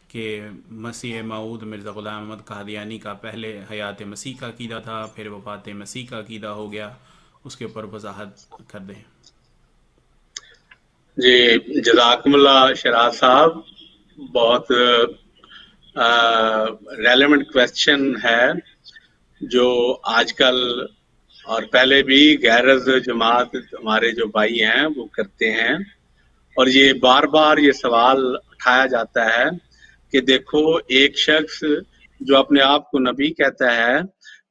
کہ مسیح موعود مرزا غلام احمد قادیانی کا پہلے حیات مسیح کا عقیدہ تھا، پھر وفات مسیح کا عقیدہ ہو گیا، اس کے اوپر وضاحت کر دیں۔ جی، جزاکم اللہ شراز صاحب، بہت ریلیونٹ کویسچن ہے جو آج کل اور پہلے بھی غیرز جماعت ہمارے جو بھائی ہیں وہ کرتے ہیں، اور یہ بار بار یہ سوال اٹھایا جاتا ہے کہ دیکھو ایک شخص جو اپنے آپ کو نبی کہتا ہے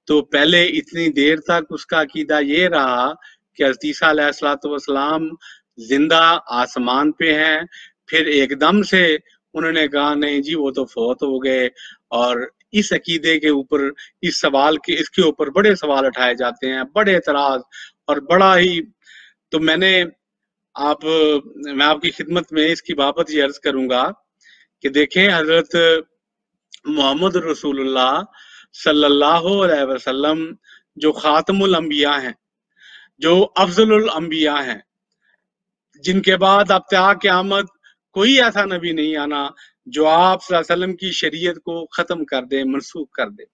تو پہلے اتنی دیر تک اس کا عقیدہ یہ رہا کہ حضرت عیسیٰ علیہ الصلوۃ والسلام زندہ آسمان پہ ہیں، پھر ایک دم سے انہوں نے کہا نہیں جی وہ تو فوت ہو گئے، اور اس عقیدے کے اوپر اس سوال کے اس کے اوپر بڑے سوال اٹھائے جاتے ہیں، بڑے اعتراض اور بڑا ہی، تو میں آپ کی خدمت میں اس کی بابت یہ عرض کروں گا کہ دیکھیں حضرت محمد رسول اللہ صلی اللہ علیہ وسلم جو خاتم الانبیاء ہیں، جو افضل الانبیاء ہیں، جن کے بعد اب تا قیامت کوئی ایسا نبی نہیں آنا جو آپ صلی اللہ علیہ وسلم کی شریعت کو ختم کر دے، منسوخ کر دے۔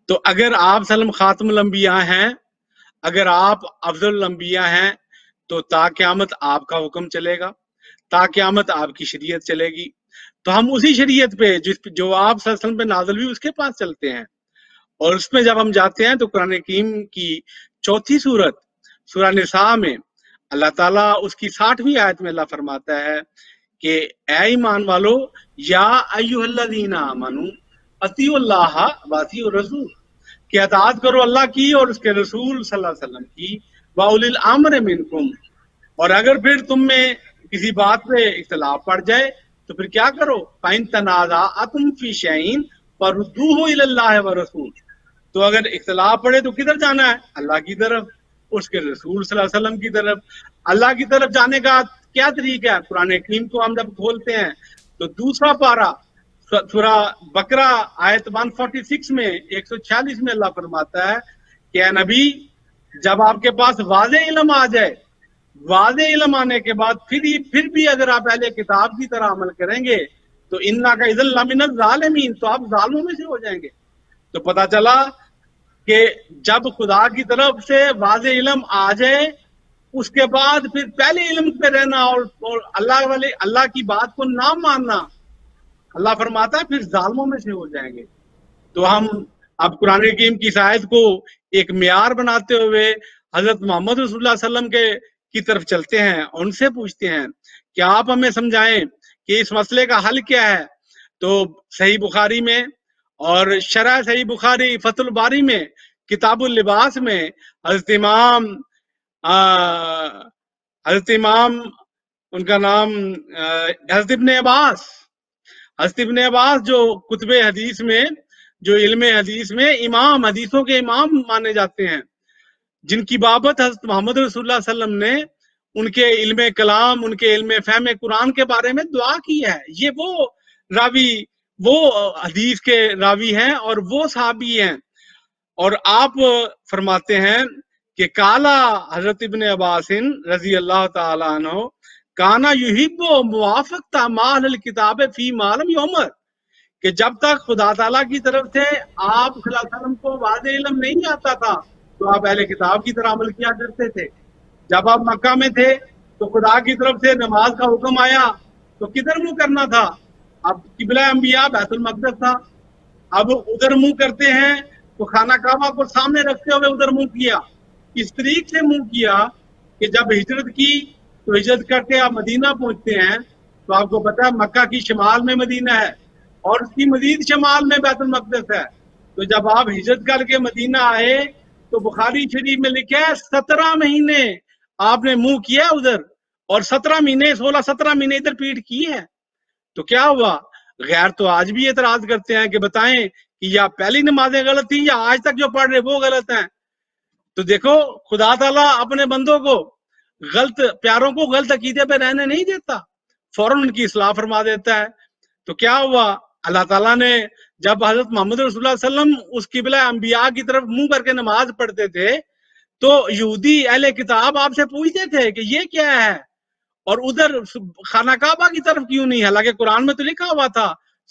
تو اگر آپ صلی اللہ علیہ وسلم خاتم الانبیاء ہیں، اگر آپ افضل الانبیاء ہیں، تو تا قیامت آپ کا حکم چلے گا، تا قیامت آپ کی شریعت چلے گی، تو ہم اسی شریعت پہ جو آپ صلی اللہ علیہ وسلم پہ نازل ہوئی اس کے پاس چلتے ہیں۔ اور اس میں جب ہم جاتے ہیں تو قرآن حکیم کی 4 سورت سورہ نساء میں اللہ تعالیٰ اس کی 60ویں آیت میں اللہ فرماتا ہے کہ اے ایمان والو، یا ایھا الذین آمنوا اطیعوا اللہ واطیعوا الرسول، کہ اطاعت کرو اللہ کی اور اس کے رسول صلی اللہ علیہ وسلم کی، واولی الامر منکم، اور اگر پھر تم میں کسی بات پہ اختلاف پڑ جائے تو پھر کیا کرو، فَإِن تَنَازَعْتُمْ فِي شَيْءٍ فَرُدُّوهُ إِلَى اللَّهِ وَالرَّسُولِ، تو اگر اختلاف پڑے تو کدھر جانا ہے؟ اللہ کی طرف، اس کے رسول صلی اللہ علیہ وسلم کی طرف۔ اللہ کی طرف جانے کا کیا طریقہ ہے؟ قرآن حکیم کو ہم جب کھولتے ہیں تو دوسرا پارہ سورہ بقرہ آیت 146 میں 146 میں اللہ فرماتا ہے کہ اے نبی، جب آپ کے پاس واضح علم آ جائے، واضح علم آنے کے بعد پھر بھی اگر آپ اہل کتاب کی طرح عمل کریں گے تو اِنَّا کَإِذًا لَّمِنَ الظَّالِمِينَ، تو آپ ظالموں میں سے ہو جائیں گے۔ تو پتہ چلا کہ جب خدا کی طرف سے واضح علم آ جائے اس کے بعد پھر پہلے علم پہ رہنا اور اللہ کی بات کو نہ ماننا، اللہ فرماتا ہے پھر ظالموں میں سے ہو جائیں گے۔ تو ہم اب قرآن حکیم کی اس آیت کو ایک معیار بناتے ہوئے حضرت محمد رسول اللہ صلی اللہ علیہ وسلم کی طرف چلتے ہیں اور ان سے پوچھتے ہیں کہ آپ ہمیں سمجھائیں کہ اس مسئلے کا حل کیا ہے۔ تو صحیح بخاری میں اور شرح صحیح بخاری فتح الباری میں کتاب اللباس میں حضرت امام ان کا نام حضرت ابن عباس جو کتب حدیث میں، جو علم حدیث میں امام، حدیثوں کے امام مانے جاتے ہیں، جن کی بابت حضرت محمد رسول اللہ صلی اللہ علیہ وسلم نے ان کے علم کلام، ان کے علم فہم قرآن کے بارے میں دعا کی ہے۔ یہ وہ راوی، وہ حدیث کے راوی ہیں اور وہ صحابی ہیں۔ اور آپ فرماتے ہیں کہ کالا حضرت ابن عباس رضی اللہ تعالی عنہ کانا یحب موافقت مع اہل الکتاب فی ما لم یؤمر، کہ جب تک خدا تعالیٰ کی طرف سے آپ صلی اللہ علیہ وسلم کو واضح علم نہیں آتا تھا تو آپ اہل کتاب کی طرح عمل کیا کرتے تھے۔ جب آپ مکہ میں تھے تو خدا کی طرف سے نماز کا حکم آیا تو کدھر منہ کرنا تھا؟ اب قبلہ انبیاء بیت المقدس تھا، اب ادھر منہ کرتے ہیں تو خانہ کعبہ کو سامنے رکھتے ہوئے ادھر منہ کیا۔ اس طریق سے منہ کیا کہ جب ہجرت کی تو ہجرت کر کے آپ مدینہ پہنچتے ہیں تو آپ کو پتا ہے مکہ کی شمال میں مدینہ ہے اور اس کی مزید شمال میں بیت المقدس ہے۔ تو جب آپ ہجرت کر کے مدینہ آئے تو بخاری شریف میں لکھا ہے 17 مہینے آپ نے منہ کیا ادھر، اور 17 مہینے 16-17 مہینے ادھر پیٹھ کی ہے۔ تو کیا ہوا؟ غیر تو آج بھی اعتراض کرتے ہیں کہ بتائیں کہ یا پہلی نمازیں غلط تھیں یا آج تک جو پڑھ رہے وہ غلط ہیں۔ تو دیکھو خدا تعالیٰ اپنے بندوں کو غلط، پیاروں کو غلط عقیدے پہ رہنے نہیں دیتا، فوراً ان کی اصلاح فرما دیتا ہے۔ تو کیا ہوا؟ اللہ تعالیٰ نے جب حضرت محمد رسول اللہ صلی اللہ علیہ وسلم اس قبلہ انبیاء کی طرف منہ کر کے نماز پڑھتے تھے تو یہودی اہل کتاب آپ سے پوچھتے تھے کہ یہ کیا ہے، اور ادھر خانہ کعبہ کی طرف کیوں نہیں؟ حالانکہ قرآن میں تو لکھا ہوا تھا